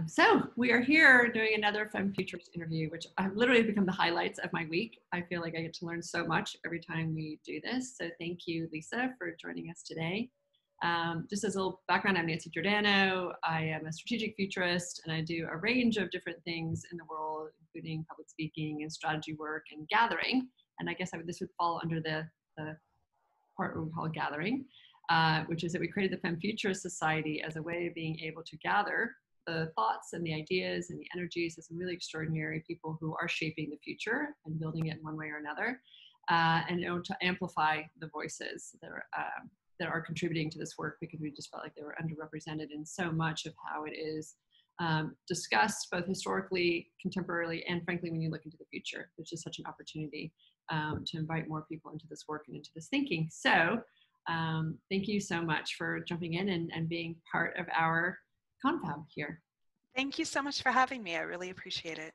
So we are here doing another Femme Futurists interview, which have literally become the highlights of my week. I feel like I get to learn so much every time we do this. So thank you, Lisa, for joining us today. Just as a little background, I'm Nancy Giordano. I am a strategic futurist, and I do a range of different things in the world, including public speaking and strategy work and gathering. And I guess this would fall under the part we call gathering, which is that we created the Femme Futurist Society as a way of being able to gather the thoughts and the ideas and the energies of some really extraordinary people who are shaping the future and building it in one way or another, and to amplify the voices that are contributing to this work, because we just felt like they were underrepresented in so much of how it is discussed, both historically, contemporarily, and frankly, when you look into the future. There's just such an opportunity to invite more people into this work and into this thinking. So thank you so much for jumping in and being part of our confab here. Thank you so much for having me. I really appreciate it.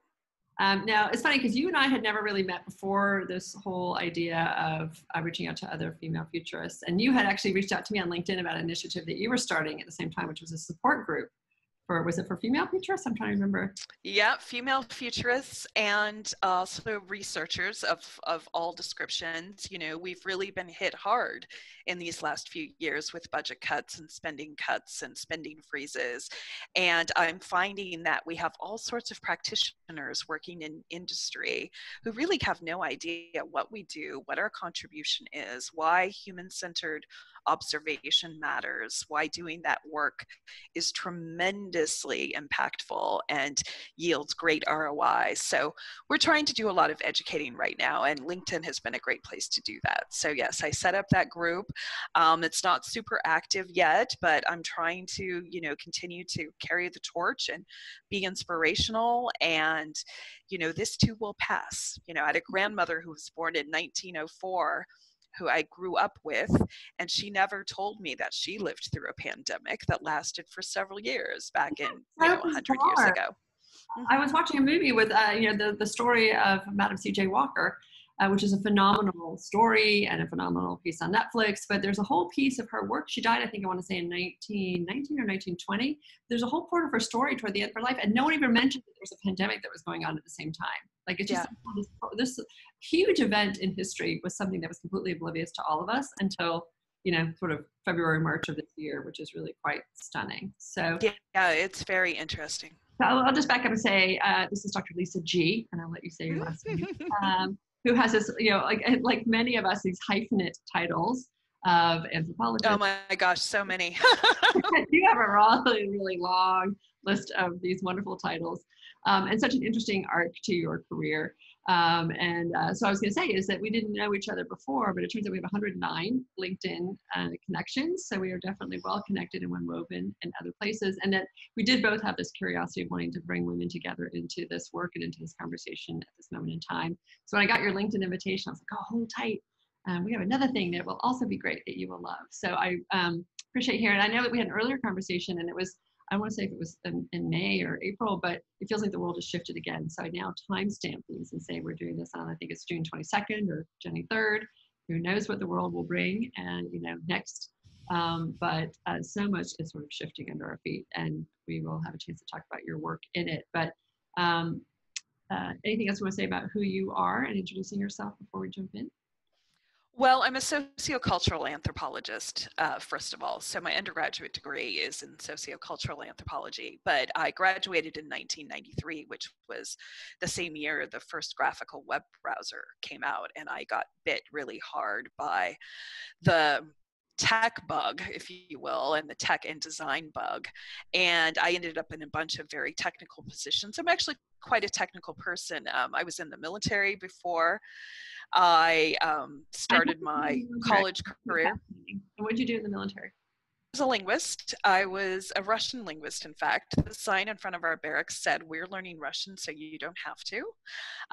Now, it's funny because you and I had never really met before this whole idea of reaching out to other female futurists. And you had actually reached out to me on LinkedIn about an initiative that you were starting at the same time, which was a support group. Was it for female futurists? I'm trying to remember. Yeah, female futurists and also researchers of all descriptions. You know, we've really been hit hard in these last few years with budget cuts and spending freezes. And I'm finding that we have all sorts of practitioners working in industry who really have no idea what we do, what our contribution is, why human-centered observation matters, why doing that work is tremendously impactful and yields great ROI. So we're trying to do a lot of educating right now, and LinkedIn has been a great place to do that. So yes, I set up that group. It's not super active yet, but I'm trying to, continue to carry the torch and be inspirational. And, this too will pass. I had a grandmother who was born in 1904 who I grew up with, and she never told me that she lived through a pandemic that lasted for several years back in 100 years ago. I was watching a movie with the story of Madam C.J. Walker, which is a phenomenal story and a phenomenal piece on Netflix. But there's a whole piece of her work. She died, I think, I want to say in 1919 or 1920. There's a whole part of her story toward the end of her life, and no one even mentioned that there was a pandemic that was going on at the same time. Like, it's just this huge event in history was something that was completely oblivious to all of us until, sort of February, March of this year, which is really quite stunning. So yeah, it's very interesting. So I'll just back up and say, this is Dr. Lisa G, and I'll let you say your last name, who has this, like many of us, these hyphenate titles of anthropologist. Oh my gosh, so many. You have a really, really long list of these wonderful titles, and such an interesting arc to your career. So I was going to say is that we didn't know each other before, but it turns out we have 109 LinkedIn connections. So we are definitely well connected and woven in other places. And that we did both have this curiosity of wanting to bring women together into this work and into this conversation at this moment in time. So when I got your LinkedIn invitation, I was like, oh, hold tight. We have another thing that will also be great that you will love. So I appreciate hearing. I know that we had an earlier conversation, and it was, I want to say if it was in May or April, but it feels like the world has shifted again. So I now timestamp these and say we're doing this on, I think it's June 22nd or January 3rd. Who knows what the world will bring and, next. But so much is sort of shifting under our feet, and we will have a chance to talk about your work in it. But anything else you want to say about who you are and introducing yourself before we jump in? Well, I'm a sociocultural anthropologist, first of all. So my undergraduate degree is in sociocultural anthropology, but I graduated in 1993, which was the same year the first graphical web browser came out, and I got bit really hard by the tech bug, if you will, and the tech and design bug. And I ended up in a bunch of very technical positions. I'm actually quite a technical person. I was in the military before I started my college career. And what did you do in the military? I was a linguist. I was a Russian linguist, in fact. The sign in front of our barracks said, "We're learning Russian, so you don't have to."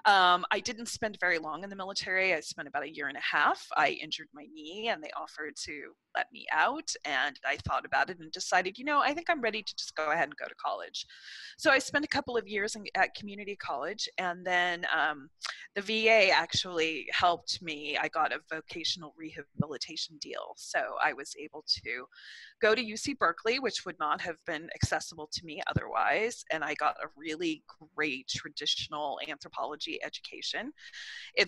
I didn't spend very long in the military. I spent about a year and a half. I injured my knee, and they offered to let me out. And I thought about it and decided, I think I'm ready to just go ahead and go to college. So I spent a couple of years at community college, and then the VA actually helped me. I got a vocational rehabilitation deal, so I was able to go to UC Berkeley, which would not have been accessible to me otherwise. And I got a really great traditional anthropology education,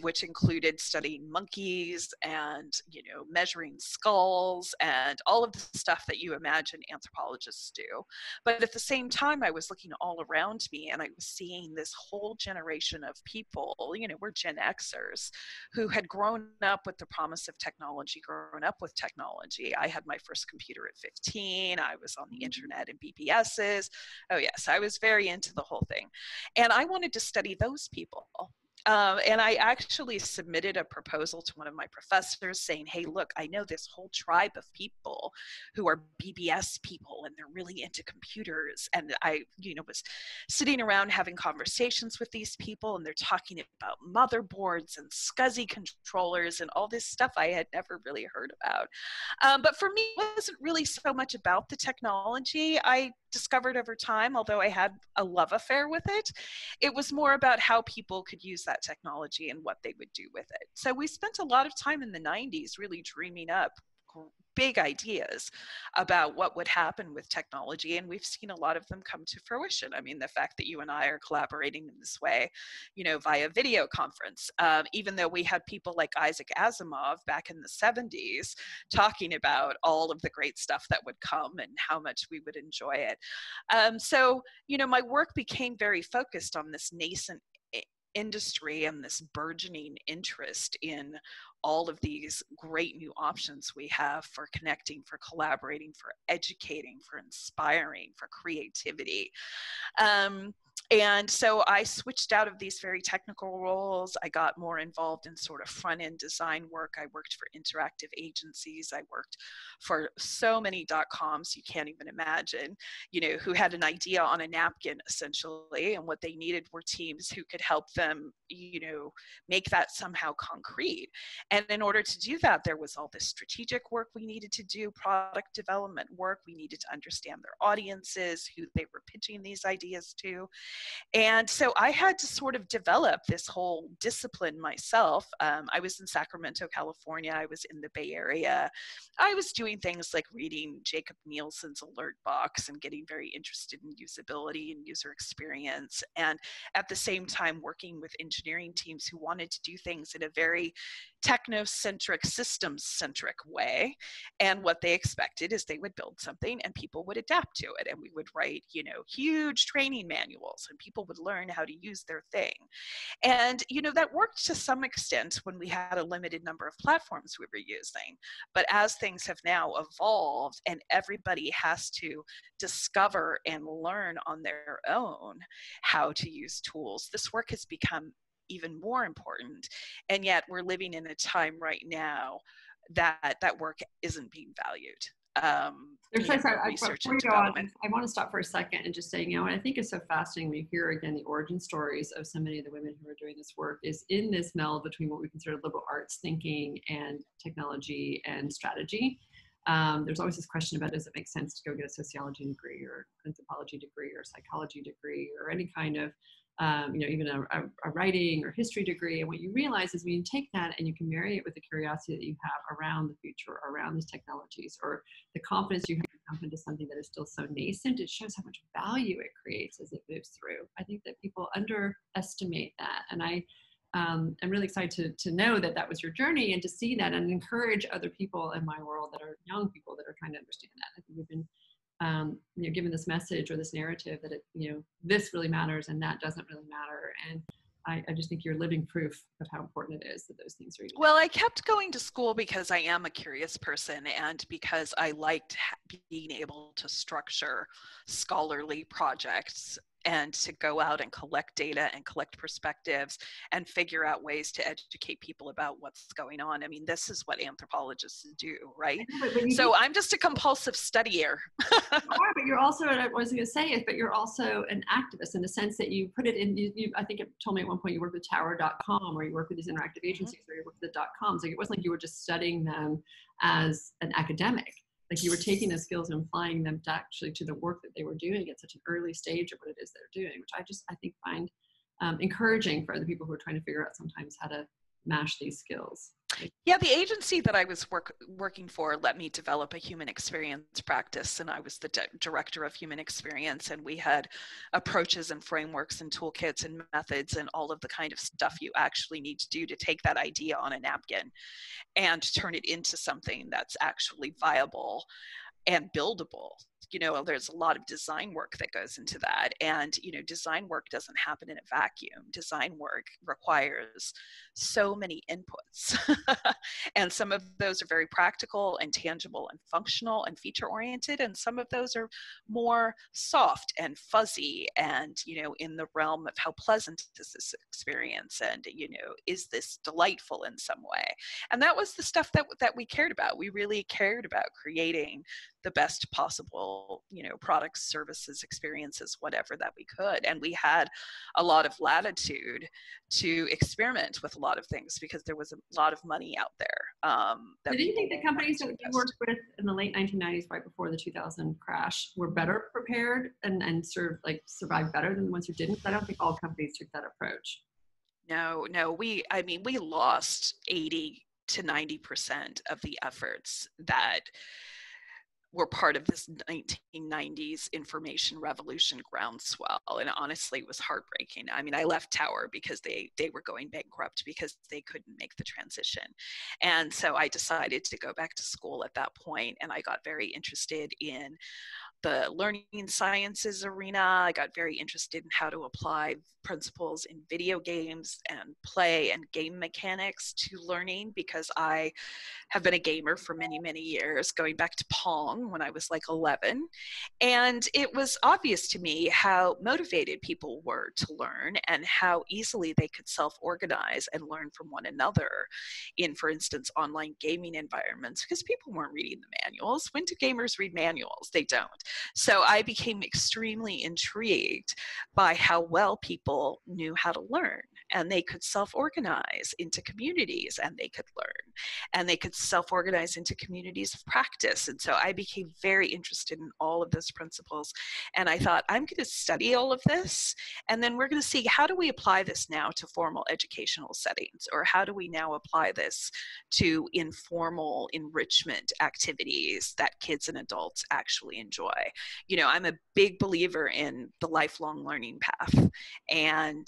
which included studying monkeys and, you know, measuring skulls and all of the stuff that you imagine anthropologists do. But at the same time, I was looking all around me and I was seeing this whole generation of people, you know, we're Gen Xers, who had grown up with the promise of technology, grown up with technology. I had my first computer at 15. I was on the internet and BBSs. Oh yes, I was very into the whole thing. And I wanted to study those people. And I actually submitted a proposal to one of my professors saying, hey, look, I know this whole tribe of people who are BBS people and they're really into computers. And I, you know, was sitting around having conversations with these people and they're talking about motherboards and SCSI controllers and all this stuff I had never really heard about. But for me, it wasn't really so much about the technology. I discovered over time, although I had a love affair with it, it was more about how people could use that technology and what they would do with it. So we spent a lot of time in the 90s really dreaming up big ideas about what would happen with technology, and we've seen a lot of them come to fruition. I mean, the fact that you and I are collaborating in this way, you know, via video conference, even though we had people like Isaac Asimov back in the 70s talking about all of the great stuff that would come and how much we would enjoy it. So, you know, my work became very focused on this nascent industry and this burgeoning interest in all of these great new options we have for connecting, for collaborating, for educating, for inspiring, for creativity. And so I switched out of these very technical roles. I got more involved in sort of front-end design work. I worked for interactive agencies. I worked for so many .coms you can't even imagine, you know, who had an idea on a napkin essentially, and what they needed were teams who could help them, you know, make that somehow concrete. And in order to do that, there was all this strategic work we needed to do, product development work. We needed to understand their audiences, who they were pitching these ideas to. And so I had to sort of develop this whole discipline myself. I was in Sacramento, California. I was in the Bay Area. I was doing things like reading Jacob Nielsen's Alert Box and getting very interested in usability and user experience. And at the same time, working with engineering teams who wanted to do things in a very technocentric, systems-centric way. And what they expected is they would build something and people would adapt to it. And we would write, you know, huge training manuals and people would learn how to use their thing. And, you know, that worked to some extent when we had a limited number of platforms we were using. But as things have now evolved and everybody has to discover and learn on their own how to use tools, this work has become even more important. And yet we're living in a time right now that that work isn't being valued. Research and development. I want to stop for a second and just say, you know, what I think is so fascinating when you hear again the origin stories of so many of the women who are doing this work is in this meld between what we consider liberal arts thinking and technology and strategy. There's always this question about, does it make sense to go get a sociology degree or anthropology degree or psychology degree or any kind of you know, even a writing or history degree. And what you realize is when you take that and you can marry it with the curiosity that you have around the future, around these technologies, or the confidence you have to come into something that is still so nascent, it shows how much value it creates as it moves through. I think that people underestimate that. And I'm really excited to know that that was your journey and to see that and encourage other people in my world that are young people that are trying to understand that. I think we've been you know, given this message or this narrative that it, you know, this really matters and that doesn't really matter. And I just think you're living proof of how important it is that those things are even. Well, I kept going to school because I am a curious person and because I liked being able to structure scholarly projects and to go out and collect data and collect perspectives and figure out ways to educate people about what's going on. I mean, this is what anthropologists do, right? So I'm just a compulsive studier. But you're also, what I was going to say is, but you're also an activist in the sense that you put it in, I think it told me at one point you worked with tower.com or you work with these interactive agencies or you work with the .coms. Like it wasn't like you were just studying them as an academic. Like you were taking those skills and applying them to actually to the work that they were doing at such an early stage of what it is they're doing, which I think find encouraging for other people who are trying to figure out sometimes how to mash these skills. Yeah, the agency that I was working for let me develop a human experience practice, and I was the director of human experience, and we had approaches and frameworks and toolkits and methods and all of the kind of stuff you actually need to do to take that idea on a napkin and turn it into something that's actually viable and buildable. There's a lot of design work that goes into that. And, design work doesn't happen in a vacuum. Design work requires so many inputs. And some of those are very practical and tangible and functional and feature oriented. And some of those are more soft and fuzzy and, in the realm of how pleasant is this experience? And, is this delightful in some way? And that was the stuff that we cared about. We really cared about creating the best possible, products, services, experiences, whatever that we could. And we had a lot of latitude to experiment with a lot of things because there was a lot of money out there. Do you think the companies that you worked with in the late 1990s, right before the 2000 crash, were better prepared and survived better than the ones who didn't? I don't think all companies took that approach. No, we lost 80 to 90% of the efforts that were part of this 1990s information revolution groundswell. And honestly, it was heartbreaking. I left Tower because they were going bankrupt because they couldn't make the transition. And so I decided to go back to school at that point, and I got very interested in the learning sciences arena. I got very interested in how to apply principles in video games and play and game mechanics to learning, because I have been a gamer for many, many years, going back to Pong when I was like 11. And it was obvious to me how motivated people were to learn and how easily they could self-organize and learn from one another in, for instance, online gaming environments, because people weren't reading the manuals. When do gamers read manuals? They don't. So I became extremely intrigued by how well people knew how to learn, and they could self-organize into communities, and they could learn, and they could self-organize into communities of practice. And so I became very interested in all of those principles. And I thought, I'm going to study all of this, and then we're going to see, how do we apply this now to formal educational settings? Or how do we now apply this to informal enrichment activities that kids and adults actually enjoy? I'm a big believer in the lifelong learning path. And,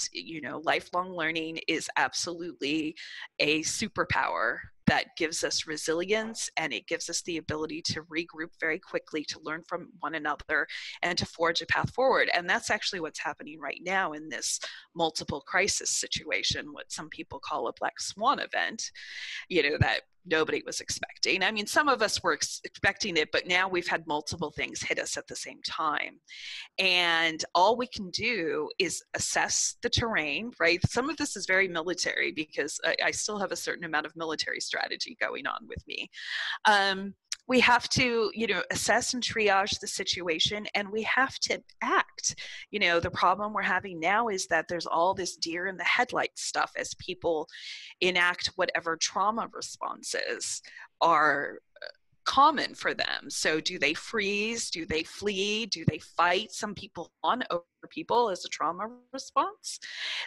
lifelong learning is absolutely a superpower that gives us resilience, and it gives us the ability to regroup very quickly, to learn from one another, and to forge a path forward. And that's actually what's happening right now in this multiple crisis situation, what some people call a black swan event, that nobody was expecting. Some of us were expecting it, but now we've had multiple things hit us at the same time. And all we can do is assess the terrain, right? Some of this is very military, because I still have a certain amount of military strategy going on with me. We have to, assess and triage the situation, and we have to act. The problem we're having now is that there's all this deer in the headlights stuff as people enact whatever trauma responses are common for them. So do they freeze? Do they flee? Do they fight? Some people on over people as a trauma response.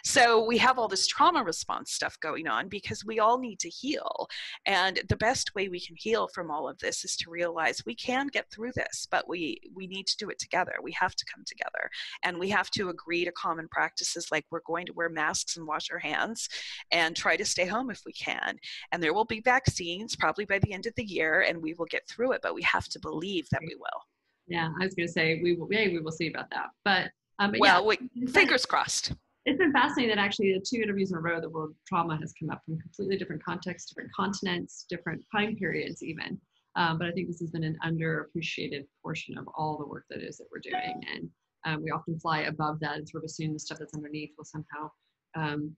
So we have all this trauma response stuff going on because we all need to heal. And the best way we can heal from all of this is to realize we can get through this, but we need to do it together. We have to come together, and we have to agree to common practices, like we're going to wear masks and wash our hands and try to stay home if we can. And there will be vaccines probably by the end of the year, and we will get through it, but we have to believe that we will. Yeah, I was going to say we will see about that. But fingers crossed. It's been fascinating that actually the 2 interviews in a row, the word trauma has come up from completely different contexts, different continents, different time periods even. But I think this has been an underappreciated portion of all the work that we're doing. And we often fly above that and sort of assume the stuff that's underneath will somehow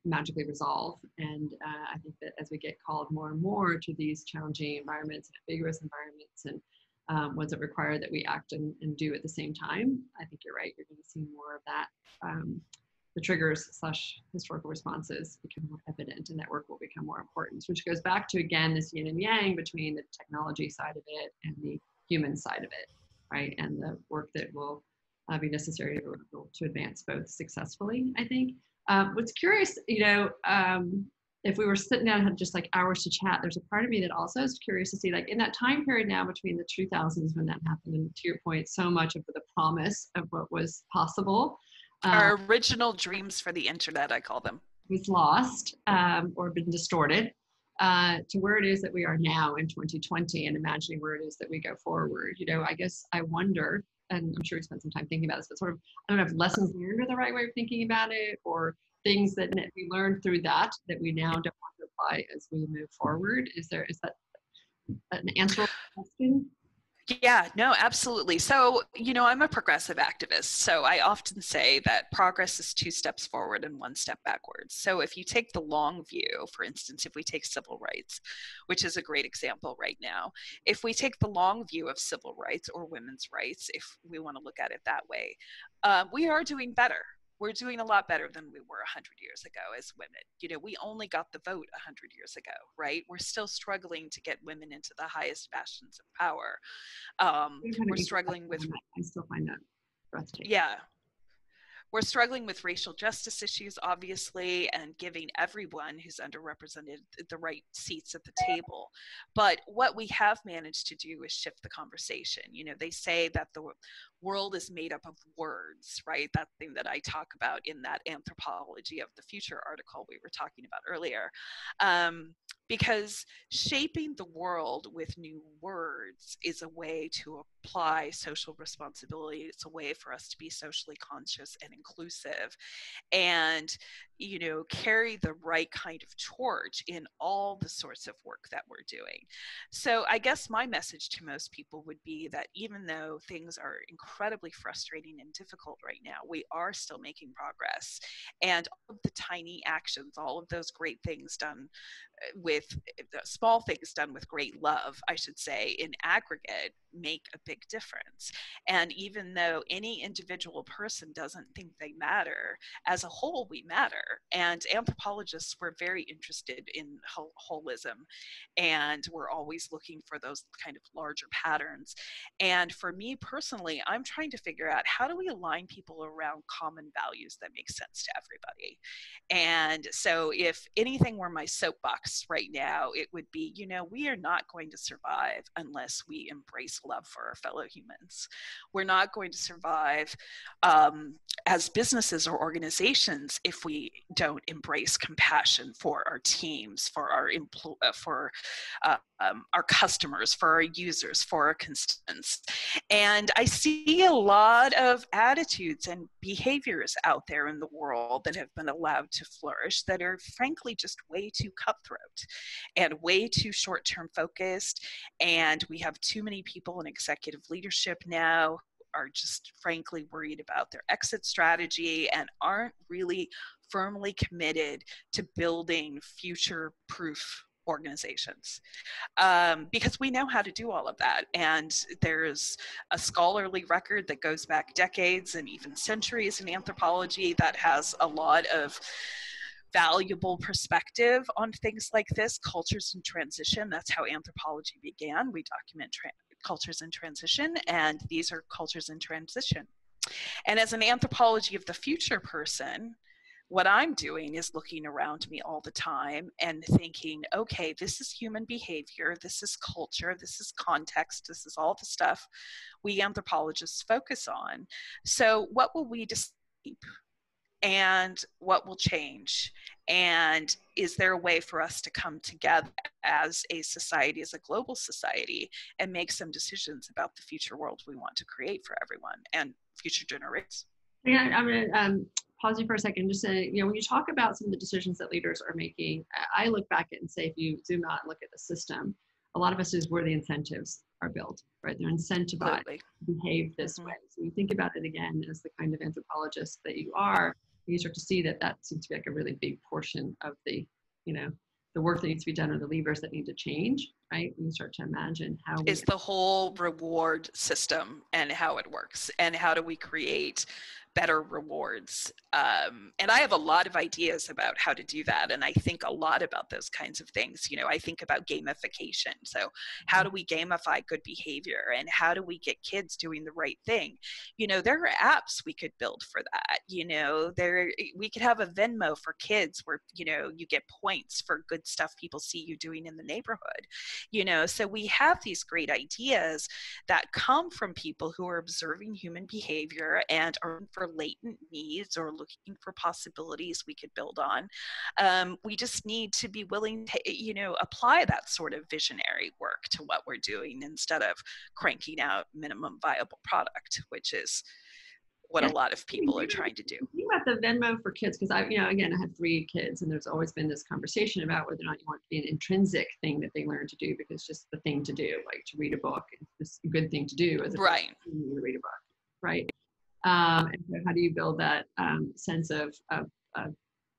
magically resolve. And I think that as we get called more and more to these challenging environments, ambiguous environments, and ones that require that we act and do at the same time, I think you're right. You're going to see more of that. The triggers / historical responses become more evident, and that work will become more important, which goes back to, again, this yin and yang between the technology side of it and the human side of it, right? And the work that will be necessary to advance both successfully, I think. What's curious, if if we were sitting down and had just like hours to chat, there's a part of me that also is curious to see, like in that time period now between the 2000s when that happened, and to your point, so much of the promise of what was possible Our original dreams for the internet, I call them, was lost or been distorted, to where it is that we are now in 2020, and imagining where it is that we go forward. You know, I guess I wonder, and I'm sure we spent some time thinking about this, but sort of, I don't know if lessons learned are the right way of thinking about it, or things that we learned through that we now don't want to apply as we move forward. Is that an answerable question? Yeah, no, absolutely. So, you know, I'm a progressive activist. So I often say that progress is 2 steps forward and 1 step backwards. So if you take the long view, for instance, if we take civil rights, which is a great example right now, if we take the long view of civil rights or women's rights, if we want to look at it that way, we are doing better. We're doing a lot better than we were 100 years ago as women. You know, we only got the vote 100 years ago, right? We're still struggling to get women into the highest bastions of power. We're struggling with, I still find that breathtaking. yeah, we're struggling with racial justice issues, obviously, and giving everyone who's underrepresented the right seats at the table. But what we have managed to do is shift the conversation. You know, they say that the world is made up of words, right? That thing that I talk about in that Anthropology of the Future article we were talking about earlier. Because shaping the world with new words is a way to apply social responsibility. It's a way for us to be socially conscious and inclusive, and, you know, carry the right kind of torch in all the sorts of work that we're doing. So I guess my message to most people would be that even though things are incredibly frustrating and difficult right now, we are still making progress. And all of the tiny actions, all of those great things done with small things done with great love, I should say, in aggregate, make a big difference. And even though any individual person doesn't think they matter, as a whole, we matter. And anthropologists were very interested in holism, and we're always looking for those kind of larger patterns. And for me personally, I'm trying to figure out, how do we align people around common values that make sense to everybody? And so if anything were my soapbox right now, it would be, you know, we are not going to survive unless we embrace love for our fellow humans. We're not going to survive as businesses or organizations if we don't embrace compassion for our teams, for our customers, for our users, for our constituents. And I see a lot of attitudes and behaviors out there in the world that have been allowed to flourish that are frankly just way too cutthroat and way too short-term focused. And we have too many people in executive leadership now are just frankly worried about their exit strategy and aren't really firmly committed to building future-proof organizations, because we know how to do all of that. And there's a scholarly record that goes back decades and even centuries in anthropology that has a lot of valuable perspective on things like this. Cultures in transition, that's how anthropology began. We document cultures in transition, and these are cultures in transition. And as an anthropology of the future person, what I'm doing is looking around me all the time and thinking, okay, this is human behavior, this is culture, this is context, this is all the stuff we anthropologists focus on. So what will we decide, and what will change? And is there a way for us to come together as a society, as a global society, and make some decisions about the future world we want to create for everyone and future generations? Yeah, I'm going to pause you for a second. Just say, you know, when you talk about some of the decisions that leaders are making, I look back at and say, if you zoom out and look at the system, a lot of us is where the incentives are built, right? They're incentivized to behave this way. So you think about it again as the kind of anthropologist that you are, you start to see that that seems to be like a really big portion of the, you know, the work that needs to be done or the levers that need to change, right? When you start to imagine how is the whole reward system and how it works, and how do we create better rewards. And I have a lot of ideas about how to do that. And I think a lot about those kinds of things. You know, I think about gamification. So how do we gamify good behavior, and how do we get kids doing the right thing? You know, there are apps we could build for that. You know, we could have a Venmo for kids where, you know, you get points for good stuff people see you doing in the neighborhood. You know, so we have these great ideas that come from people who are observing human behavior and are looking for latent needs or looking for possibilities we could build on. We just need to be willing to, you know, apply that sort of visionary work to what we're doing instead of cranking out minimum viable product, which is what a lot of people are trying to do. Think about the Venmo for kids, because I, you know, again, I have 3 kids, and there's always been this conversation about whether or not you want it to be an intrinsic thing that they learn to do, because it's just the thing to do, like to read a book, it's a good thing to do as right. To read a book, right? And so how do you build that sense of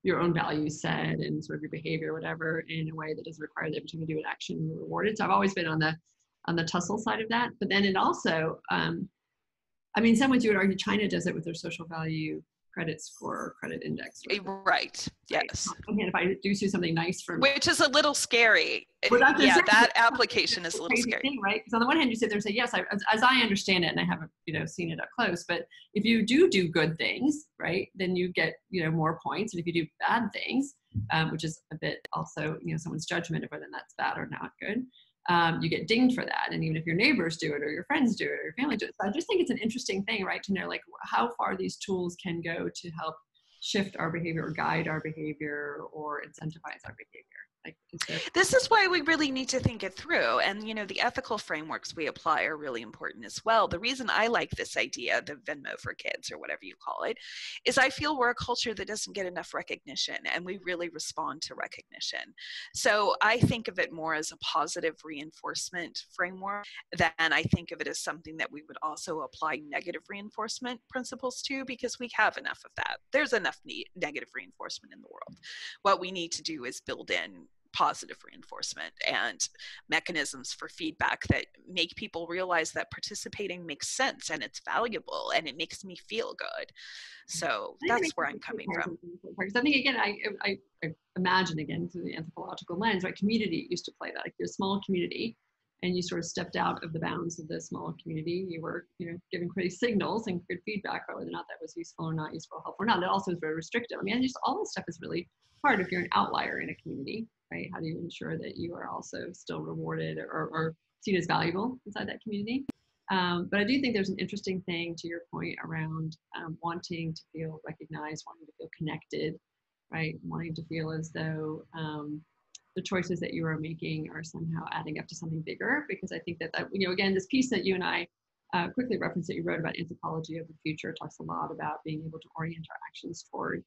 your own value set and sort of your behavior, whatever, in a way that doesn't require that every time you do an action you're rewarded. So I've always been on the tussle side of that, but then it also. I mean, some would you would argue China does it with their social value credit score or credit index. Right. Yes. And if I do something nice for me. Which is a little scary. Well, yeah, that application is a little scary. Thing, right? Because on the one hand, you sit there and say, yes, as I understand it, and I haven't, you know, seen it up close, but if you do good things, right, then you get, you know, more points. And if you do bad things, which is a bit also, you know, someone's judgment of whether that's bad or not good, you get dinged for that. And even if your neighbors do it or your friends do it or your family do it. So I just think it's an interesting thing, right, to know like how far these tools can go to help shift our behavior or guide our behavior or incentivize our behavior. Like, this is why we really need to think it through. And, you know, the ethical frameworks we apply are really important as well. The reason I like this idea, the Venmo for kids or whatever you call it, is I feel we're a culture that doesn't get enough recognition, and we really respond to recognition. So I think of it more as a positive reinforcement framework than I think of it as something that we would also apply negative reinforcement principles to, because we have enough of that. There's enough negative reinforcement in the world. What we need to do is build in positive reinforcement and mechanisms for feedback that make people realize that participating makes sense and it's valuable and it makes me feel good. So that's where I'm coming from. Because I think, again, I imagine, again, through the anthropological lens, right, community used to play that. Like, you're a small community and you sort of stepped out of the bounds of the small community. You were, you know, giving pretty signals and good feedback about whether or not that was useful or not useful, helpful or not. It also is very restrictive. I mean, just all this stuff is really hard if you're an outlier in a community. Right? How do you ensure that you are also still rewarded or seen as valuable inside that community? But I do think there's an interesting thing to your point around wanting to feel recognized, wanting to feel connected, right? Wanting to feel as though the choices that you are making are somehow adding up to something bigger. Because I think that, you know, again, this piece that you and I quickly referenced that you wrote about anthropology of the future talks a lot about being able to orient our actions toward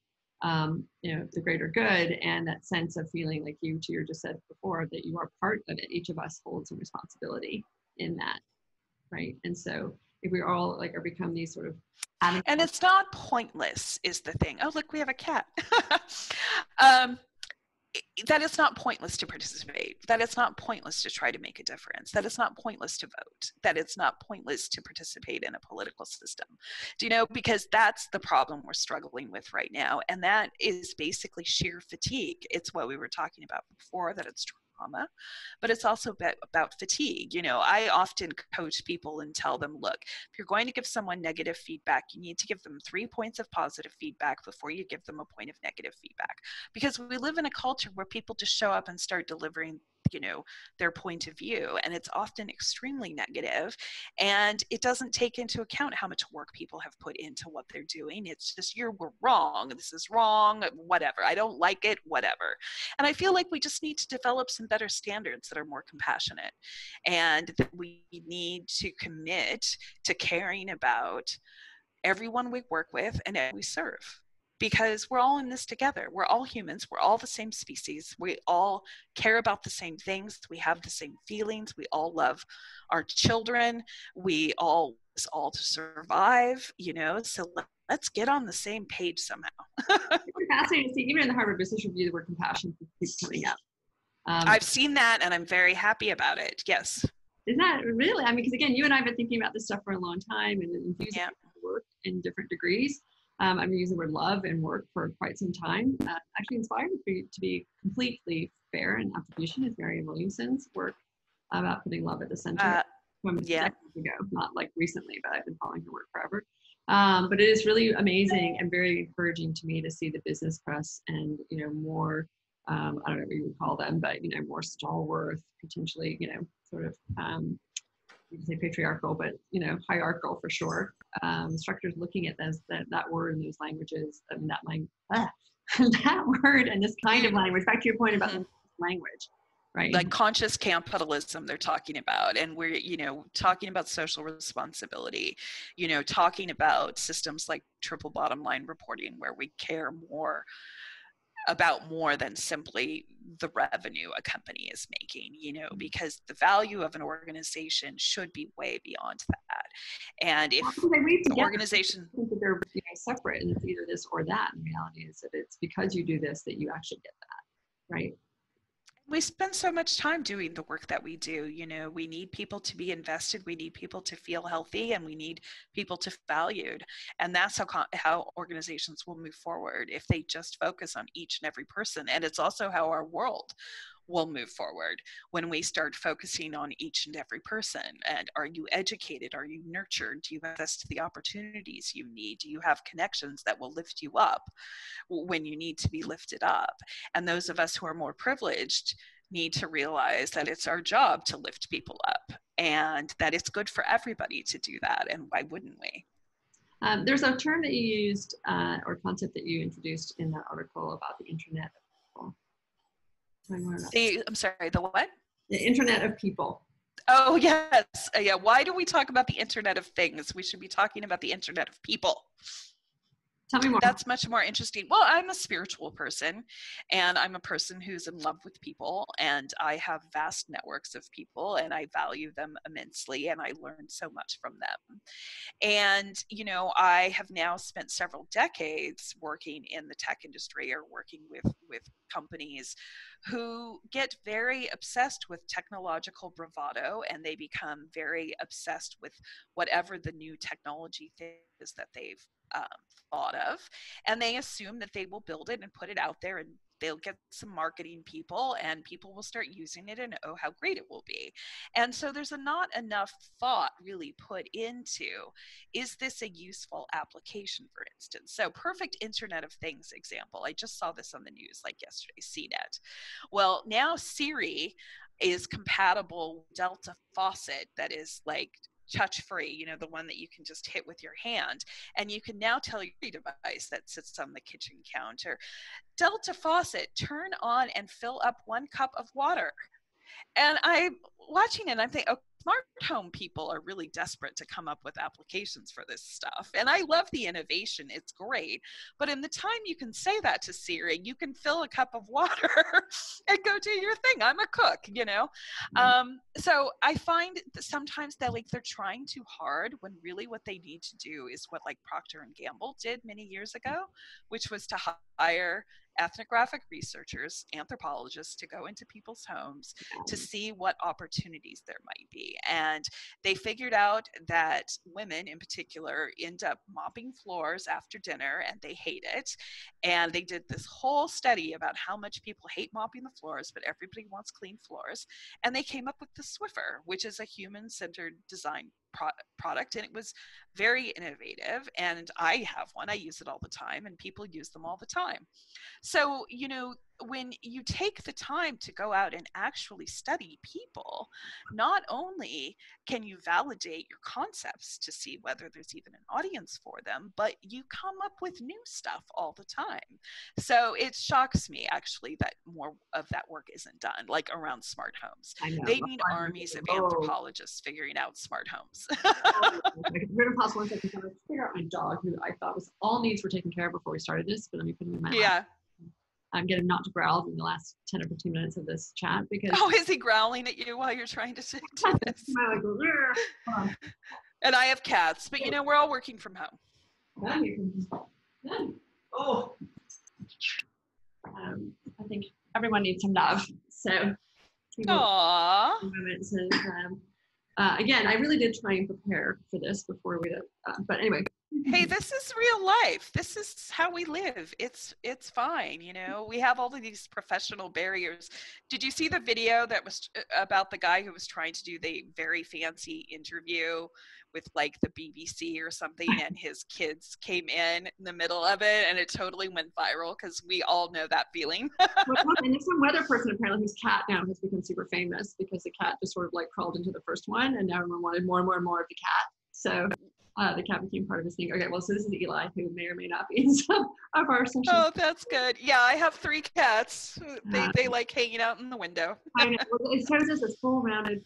you know, the greater good, and that sense of feeling like you just said before, that you are part of it. Each of us holds some responsibility in that, right? And so if we all like are become these sort of and it's not pointless is the thing. Oh, look, we have a cat. That it's not pointless to participate, that it's not pointless to try to make a difference, that it's not pointless to vote, that it's not pointless to participate in a political system. Do you know, because that's the problem we're struggling with right now, and that is basically sheer fatigue. It's what we were talking about before, that it's trauma, but it's also about fatigue. You know, I often coach people and tell them, look, if you're going to give someone negative feedback, you need to give them 3 points of positive feedback before you give them a point of negative feedback. Because we live in a culture where people just show up and start delivering, you know, their point of view, and it's often extremely negative, and it doesn't take into account how much work people have put into what they're doing. It's just, we're wrong, this is wrong, whatever, I don't like it, whatever. And I feel like we just need to develop some better standards that are more compassionate, and that we need to commit to caring about everyone we work with and we serve. Because we're all in this together. We're all humans. We're all the same species. We all care about the same things. We have the same feelings. We all love our children. We all to survive, you know, so let's get on the same page somehow. It's fascinating to see, even in the Harvard Business Review, the word compassion keeps coming up. I've seen that, and I'm very happy about it. Yes. Isn't that really? I mean, because again, you and I have been thinking about this stuff for a long time and infusing work in different degrees. I've been using the word love in work for quite some time. Actually inspired to be completely fair, and attribution is Marianne Williamson's work about putting love at the center from Yeah. decades ago, not like recently, but I've been following her work forever. But it is really amazing and very encouraging to me to see the business press and, more, I don't know what you would call them, but, more stalwart, potentially, sort of, you can say patriarchal, but, hierarchical for sure. Structures looking at that word in those languages, and that word and this kind of language, back to your point about the language. Right. Like conscious capitalism they're talking about, and we're talking about social responsibility, talking about systems like triple bottom line reporting, where we care more about more than simply the revenue a company is making, because the value of an organization should be way beyond that. And if the organization, I think that they're separate, and it's either this or that. In reality, is that it's because you do this that you actually get that, right? We spend so much time doing the work that we do. We need people to be invested, we need people to feel healthy, and we need people to feel valued. And that's how organizations will move forward, if they just focus on each and every person. And it's also how our world will move forward, when we start focusing on each and every person. And are you educated? Are you nurtured? Do you have access to the opportunities you need? Do you have connections that will lift you up when you need to be lifted up? And those of us who are more privileged need to realize that it's our job to lift people up, and that it's good for everybody to do that. And why wouldn't we? There's a term that you used, or concept that you introduced in that article about the internet of people. I'm sorry, the what? The internet of people. Oh, yes. Yeah. Why do we talk about the internet of things? We should be talking about the internet of people. Tell me more. That's much more interesting. Well, I'm a spiritual person, and I'm a person who's in love with people, and I have vast networks of people, and I value them immensely, and I learn so much from them. And, I have now spent several decades working in the tech industry, or working with companies who get very obsessed with technological bravado, and they become very obsessed with whatever the new technology is that they've thought of, and they assume that they will build it and put it out there, and they'll get some marketing people, and people will start using it, and oh, how great it will be. And so there's not enough thought really put into, is this a useful application, for instance? So perfect Internet of Things example, I just saw this on the news like yesterday, CNET. Well, now Siri is compatible with Delta Faucet, that is like touch free, the one that you can just hit with your hand. And you can now tell your device that sits on the kitchen counter, Delta Faucet, turn on and fill up 1 cup of water. And I'm watching it and I'm thinking, oh, smart home people are really desperate to come up with applications for this stuff. And I love the innovation. It's great. But in the time you can say that to Siri, you can fill a cup of water and go do your thing. I'm a cook, So I find that sometimes they're trying too hard, when really what they need to do is what like Procter & Gamble did many years ago, which was to hire ethnographic researchers, anthropologists, to go into people's homes to see what opportunities there might be. And they figured out that women in particular end up mopping floors after dinner, and they hate it. And they did this whole study about how much people hate mopping the floors, but everybody wants clean floors. And they came up with the Swiffer, which is a human-centered design product, and it was very innovative. And I have one, I use it all the time, and people use them all the time. So, when you take the time to go out and actually study people, not only can you validate your concepts to see whether there's even an audience for them, but you come up with new stuff all the time. So it shocks me actually that more of that work isn't done, like around smart homes. They need armies of anthropologists figuring out smart homes. Once I can figure out my dog, who I thought was all needs were taken care of before we started this, but let me put him in my lap. I'm getting not to growl in the last 10 or 15 minutes of this chat because. Oh, is he growling at you while you're trying to do this? And I have cats, but we're all working from home. Oh. I think everyone needs some love. So. Aww. Again, I really did try and prepare for this before we did. But anyway, hey, this is real life. This is how we live. It's fine, you know. We have all of these professional barriers. Did you see the video that was about the guy who was trying to do the very fancy interview with like the BBC or something, and his kids came in the middle of it, and it totally went viral because we all know that feeling. Well, and there's some weather person apparently whose cat now has become super famous because the cat just sort of like crawled into the first one, and now everyone wanted more and more and more of the cat. So the cat became part of his thing. Okay, well, so this is Eli, who may or may not be in some of our sessions. Oh, that's good. Yeah, I have 3 cats. They like hanging out in the window. I know. Well, it shows us as full-rounded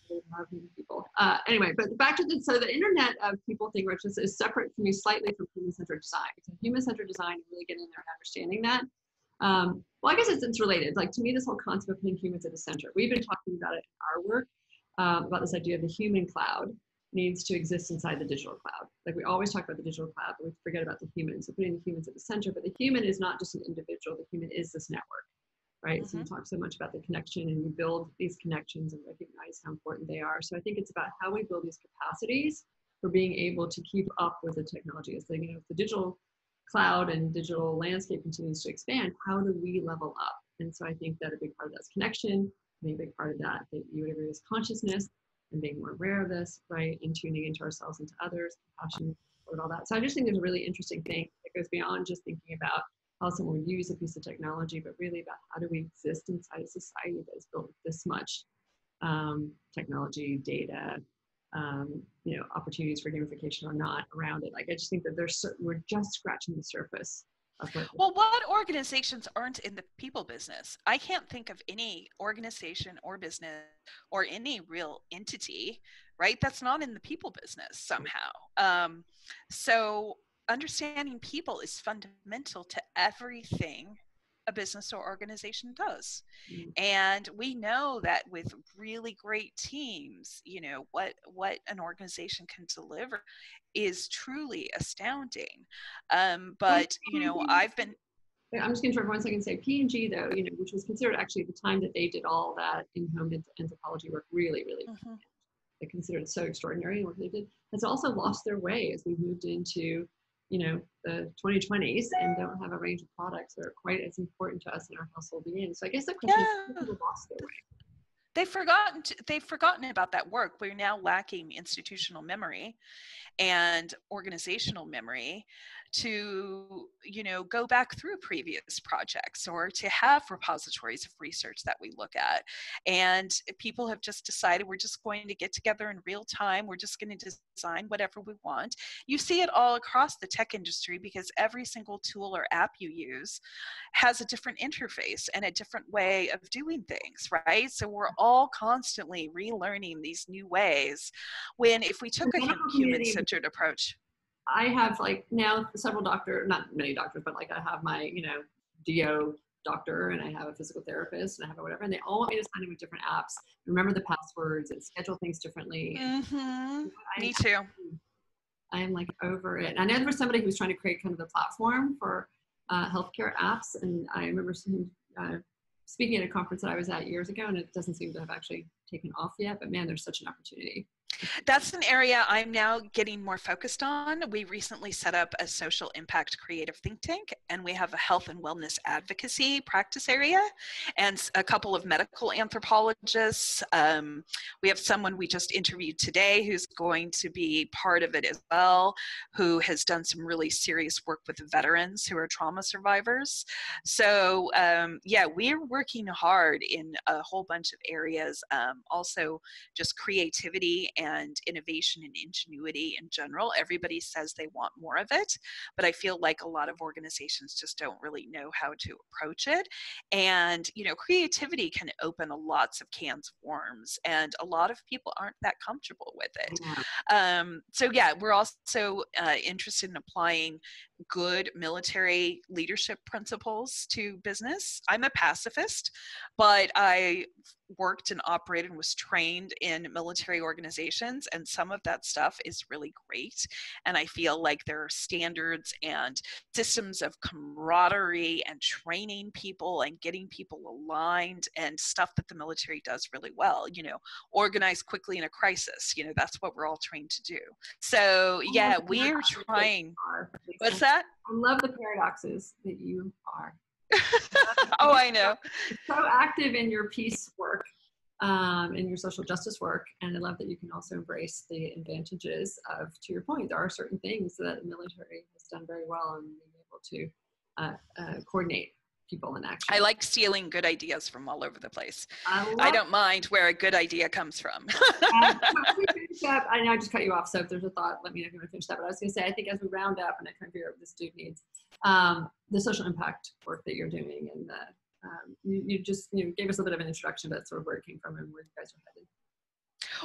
people. Anyway, but back to so the Internet of People thing, which is separate from me slightly from human-centered design. So human-centered design, really getting in there and understanding that. Well, I guess it's related. Like to me, this whole concept of putting humans at the center. We've been talking about it in our work, about this idea of the human cloud needs to exist inside the digital cloud. Like we always talk about the digital cloud, but we forget about the humans. So putting the humans at the center, but the human is not just an individual. The human is this network, right? So you talk so much about the connection, and you build these connections and recognize how important they are. So I think it's about how we build these capacities for being able to keep up with the technology. As the, the digital cloud and digital landscape continues to expand, how do we level up? And so I think that a big part of that is connection. I think a big part of that you would agree is consciousness and being more aware of this, right? And tuning into ourselves and to others, compassion, and all that. So I just think there's a really interesting thing that goes beyond just thinking about how someone would use a piece of technology, but really about how do we exist inside a society that is built with this much technology, data, opportunities for gamification or not around it. Like I just think that we're just scratching the surface. Well, what organizations aren't in the people business? I can't think of any organization or business or any real entity, right? That's not in the people business somehow. So understanding people is fundamental to everything a business or organization does. And we know that with really great teams, what an organization can deliver is truly astounding. But I've been I'm just going to for 1 second and say P&G though, which was considered actually at the time that they did all that in-home anthropology work really, really they considered it so extraordinary what they did, has also lost their way as we've moved into the 2020s and don't have a range of products that are quite as important to us in our household being. So I guess the question is, how people lost their way? They've forgotten about that work. We're now lacking institutional memory and organizational memory to go back through previous projects or to have repositories of research that we look at. And people have just decided we're just going to get together in real time. We're just going to design whatever we want. You see it all across the tech industry because every single tool or app you use has a different interface and a different way of doing things, right? So we're all constantly relearning these new ways, when if we took a human-centered approach. I have now several not many doctors, but I have my, DO doctor, and I have a physical therapist, and I have whatever, and they all want me to sign in with different apps, remember the passwords, and schedule things differently. Me too. I am over it. And I know there was somebody who was trying to create kind of the platform for healthcare apps, and I remember speaking at a conference that I was at years ago, and it doesn't seem to have actually taken off yet, but man, there's such an opportunity. That's an area I'm now getting more focused on. We recently set up a social impact creative think tank, and we have a health and wellness advocacy practice area and a couple of medical anthropologists. We have someone we just interviewed today who's going to be part of it as well, who has done some really serious work with veterans who are trauma survivors. So we're working hard in a whole bunch of areas. Also just creativity and innovation and ingenuity in general. Everybody says they want more of it, but I feel like a lot of organizations just don't really know how to approach it. And, creativity can open lots of cans of worms, and a lot of people aren't that comfortable with it. We're also interested in applying good military leadership principles to business. I'm a pacifist, but I worked and operated and was trained in military organizations, and some of that stuff is really great. And I feel like there are standards and systems of camaraderie and training people and getting people aligned and stuff that the military does really well. Organize quickly in a crisis. That's what we're all trained to do. So yeah, we're trying. What's that? I love the paradoxes that you are. Oh, I know. So active in your peace work, in your social justice work, and I love that you can also embrace the advantages of, to your point, there are certain things that the military has done very well in being able to coordinate people in action. I like stealing good ideas from all over the place. I don't mind where a good idea comes from. I know I just cut you off, so if there's a thought, let me know if you want to finish that. But I was going to say, I think as we round up, and I kind of figure out what this dude needs, the social impact work that you're doing, and you just gave us a bit of an introduction to sort of where it came from and where you guys are headed.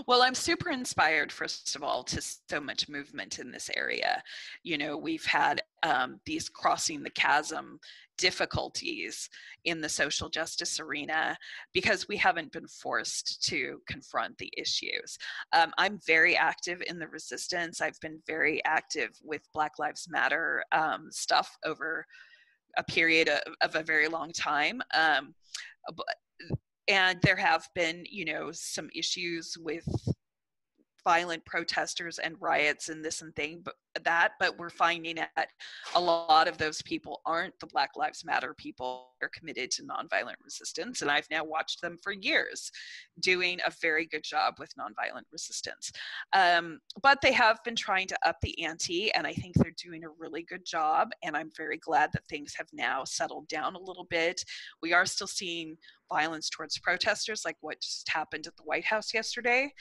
Well, I'm super inspired, first of all, to so much movement in this area. We've had these crossing the chasm difficulties in the social justice arena because we haven't been forced to confront the issues. I'm very active in the resistance. I've been very active with Black Lives Matter stuff over a period of a very long time. And there have been, some issues with violent protesters and riots and this and thing, but we're finding that a lot of those people aren't the Black Lives Matter people. They're committed to nonviolent resistance, and I've now watched them for years doing a very good job with nonviolent resistance. But they have been trying to up the ante, and I think they're doing a really good job, and I'm very glad that things have now settled down a little bit. We are still seeing violence towards protesters, like what just happened at the White House yesterday.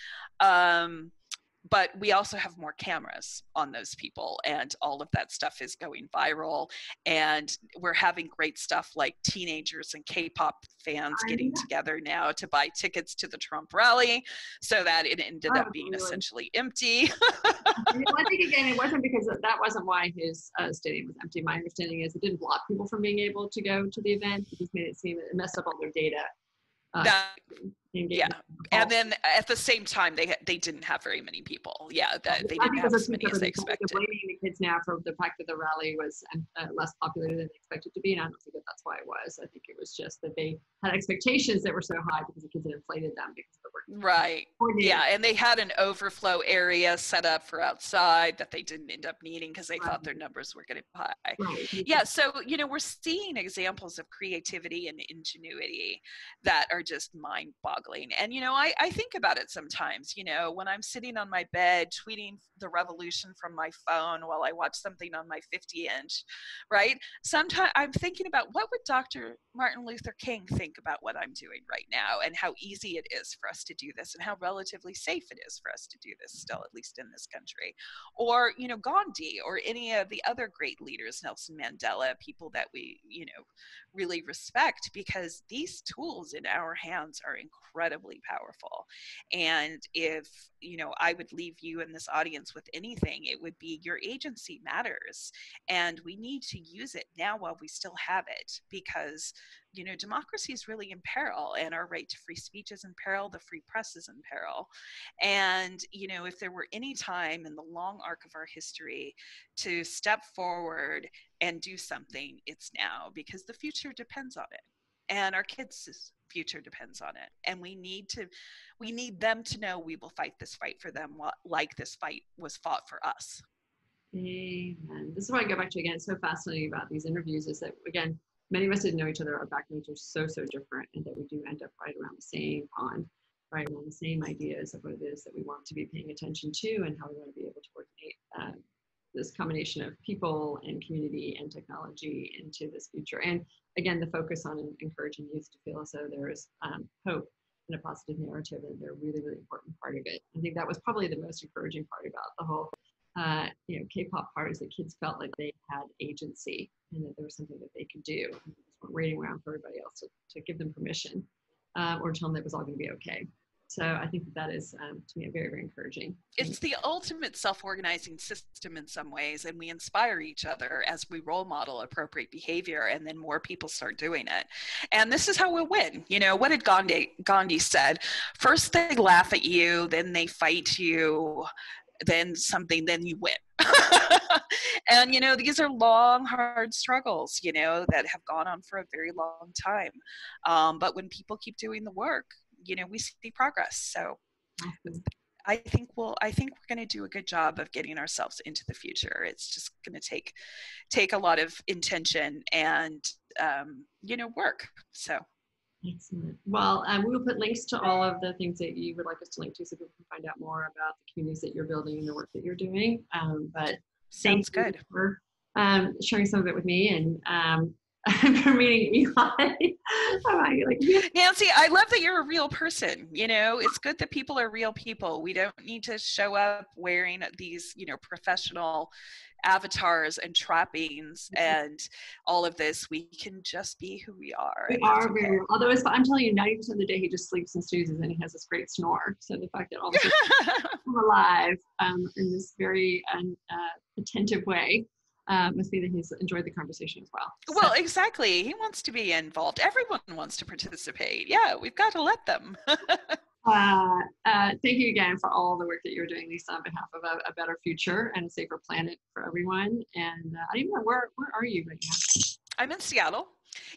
But we also have more cameras on those people, and all of that stuff is going viral. And we're having great stuff like teenagers and K-pop fans getting together now to buy tickets to the Trump rally, so that it ended up being essentially empty. I think, again, it wasn't because that wasn't why his stadium was empty. My understanding is it didn't block people from being able to go to the event. It just made it seem it messed up all their data. Yeah, and then at the same time, they didn't have very many people. Yeah, they didn't have as many as they expected. They're blaming the kids now for the fact that the rally was less popular than they expected to be, and I don't think that that's why it was. I think it was just that they had expectations that were so high because the kids had inflated them because of the work. Right. Yeah, and they had an overflow area set up for outside that they didn't end up needing because they thought their numbers were getting high. Right. Yeah, so we're seeing examples of creativity and ingenuity that are just mind-boggling. And I think about it sometimes, when I'm sitting on my bed tweeting the revolution from my phone while I watch something on my 50-inch, right? Sometimes I'm thinking about, what would Dr. Martin Luther King think about what I'm doing right now, and how easy it is for us to do this, and how relatively safe it is for us to do this still, at least in this country. Or, Gandhi, or any of the other great leaders, Nelson Mandela, people that we, really respect, because these tools in our hands are incredibly powerful. And if, I would leave you in this audience with anything, it would be your agency matters. And we need to use it now while we still have it, because, democracy is really in peril, and our right to free speech is in peril, the free press is in peril. And, if there were any time in the long arc of our history to step forward and do something, it's now, because the future depends on it. And our kids' future depends on it. And we need them to know we will fight this fight for them, like this fight was fought for us. Amen. This is why I go back to, again, it's so fascinating about these interviews is that, again, many of us didn't know each other. Our backgrounds are so different, and that we do end up right around the same pond, right around the same ideas of what it is that we want to be paying attention to, and how we want to be able to coordinate this combination of people and community and technology into this future. And again, the focus on encouraging youth to feel as though there is hope and a positive narrative, and they're a really, really important part of it. I think that was probably the most encouraging part about the whole K-pop part, is that kids felt like they had agency and that there was something that they could do. And they just weren't waiting around for everybody else to give them permission or tell them that it was all going to be okay. So I think that is, to me, very, very encouraging. It's the ultimate self-organizing system in some ways, and we inspire each other as we role model appropriate behavior, and then more people start doing it. And this is how we'll win. You know, what did Gandhi said? First they laugh at you, then they fight you, then something, then you win. And, you know, these are long, hard struggles, you know, that have gone on for a very long time. But when people keep doing the work, you know, we see progress. So Awesome. I think we're going to do a good job of getting ourselves into the future. It's just going to take a lot of intention and you know, work. So Excellent. Well, we will put links to all of the things that you would like us to link to, so people can find out more about the communities that you're building and the work that you're doing. But sounds good for sharing some of it with me, and for meeting me. Nancy, I love that you're a real person. You know, it's good that people are real people. We don't need to show up wearing these, you know, professional avatars and trappings and all of this. We can just be who we are. We are very real. Although I'm telling you, 90% of the day he just sleeps and snoozes, and he has this great snore. So the fact that all of a sudden I'm alive in this very attentive way must be that he's enjoyed the conversation as well. Well, exactly. He wants to be involved. Everyone wants to participate. Yeah, we've got to let them. Thank you again for all the work that you're doing, Lisa, on behalf of a better future and a safer planet for everyone. And I don't even know, where are you right now? I'm in Seattle.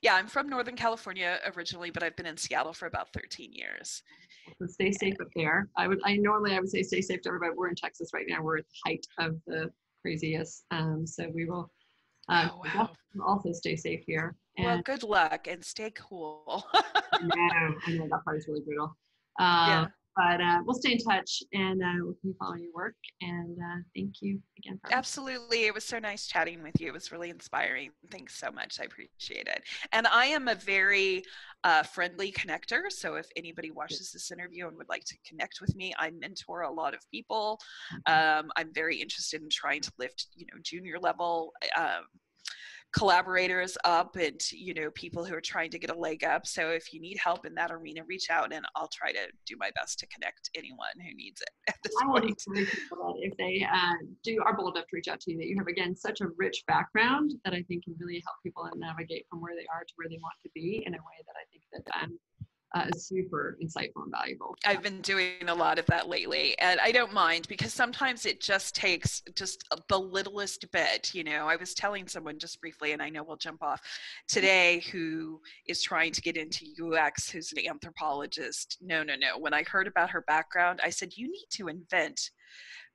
Yeah, I'm from Northern California originally, but I've been in Seattle for about 13 years. So stay safe up there. Normally I would say stay safe to everybody. We're in Texas right now. We're at the height of the craziest. So we will also stay safe here. And well, good luck and stay cool. I know that part is really brutal. Yeah. But we'll stay in touch, and we'll keep following your work. And thank you again. Absolutely. It was so nice chatting with you. It was really inspiring. Thanks so much. I appreciate it. And I am a very friendly connector. So if anybody watches this interview and would like to connect with me, I mentor a lot of people. I'm very interested in trying to lift, you know, junior level collaborators up, and, you know, people who are trying to get a leg up. So if you need help in that arena, reach out, and I'll try to do my best to connect anyone who needs it at this point. People that if they are bold enough to reach out to you, that you have, again, such a rich background that I think can really help people navigate from where they are to where they want to be in a way that I think that is super insightful and valuable. I've been doing a lot of that lately, and I don't mind, because sometimes it just takes just the littlest bit. You know, I was telling someone just briefly, and I know we'll jump off today, who is trying to get into UX, who's an anthropologist. No. When I heard about her background, I said, you need to invent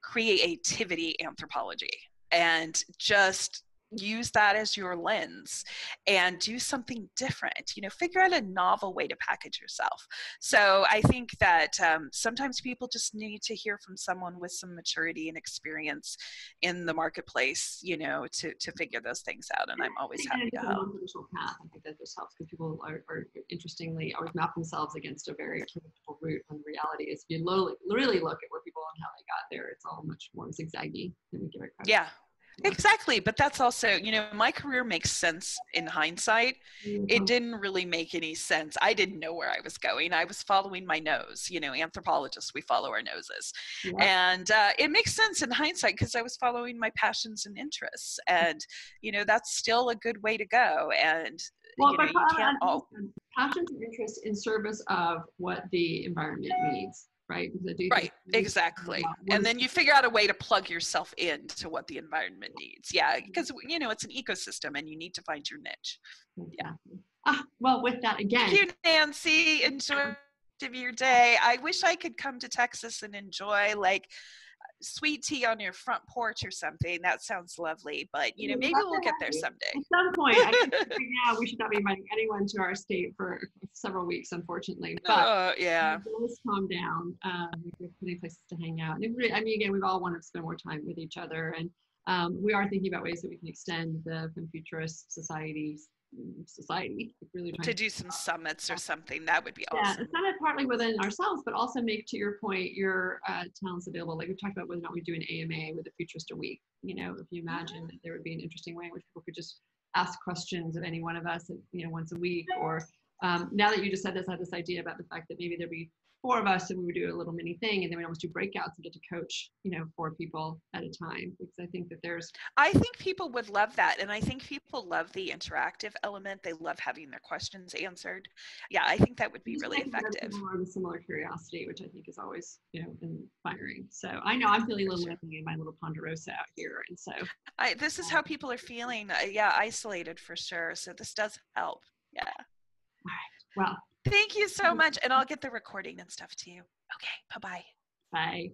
creativity anthropology and just use that as your lens and do something different, you know, figure out a novel way to package yourself. So I think that sometimes people just need to hear from someone with some maturity and experience in the marketplace, you know, to figure those things out. And I'm always happy to help. Path. I think that this helps, because people are interestingly always map themselves against a very predictable route, when the reality is, if you really look at where people and how they got there, it's all much more zigzaggy than we give it credit. Yeah. Exactly. But that's also, you know, my career makes sense in hindsight. It didn't really make any sense. I didn't know where I was going. I was following my nose. You know, anthropologists, we follow our noses. Yeah. And it makes sense in hindsight, because I was following my passions and interests. And, you know, that's still a good way to go. And, you know, you can't all... Passions and interests in service of what the environment needs. Right. Right. Exactly. And then you figure out a way to plug yourself into what the environment needs. Yeah. Because, you know, it's an ecosystem, and you need to find your niche. Yeah. Well, with that, again. Thank you, Nancy. Enjoy your day. I wish I could come to Texas and enjoy, like, sweet tea on your front porch or something. That sounds lovely, but, you know, maybe we'll get there someday. At some point. I think right now we should not be inviting anyone to our state for several weeks, unfortunately. But yeah, let's calm down. We have plenty of places to hang out. And I mean, again, we've all wanted to spend more time with each other, and we are thinking about ways that we can extend the Femme Futurist society really to do some summits or something. That would be awesome. It's not partly within ourselves, but also make, to your point, your talents available. Like we talked about whether or not we do an AMA with a Futurist a week. You know, if you imagine that there would be an interesting way in which people could just ask questions of any one of us, you know, once a week. Or now that you just said this, I had this idea about the fact that maybe there'd be 4 of us and we would do a little mini thing, and then we'd almost do breakouts and get to coach, 4 people at a time, because I think that there's. I think people would love that. And I think people love the interactive element. They love having their questions answered. Yeah, I think that would be really effective. More of a similar curiosity, which I think is always, inspiring. So I know I'm feeling a little lonely in my little Ponderosa out here. And so this is how people are feeling. Yeah, isolated for sure. So this does help. Yeah. All right. Well, thank you so much. And I'll get the recording and stuff to you. Okay. Bye-bye. Bye.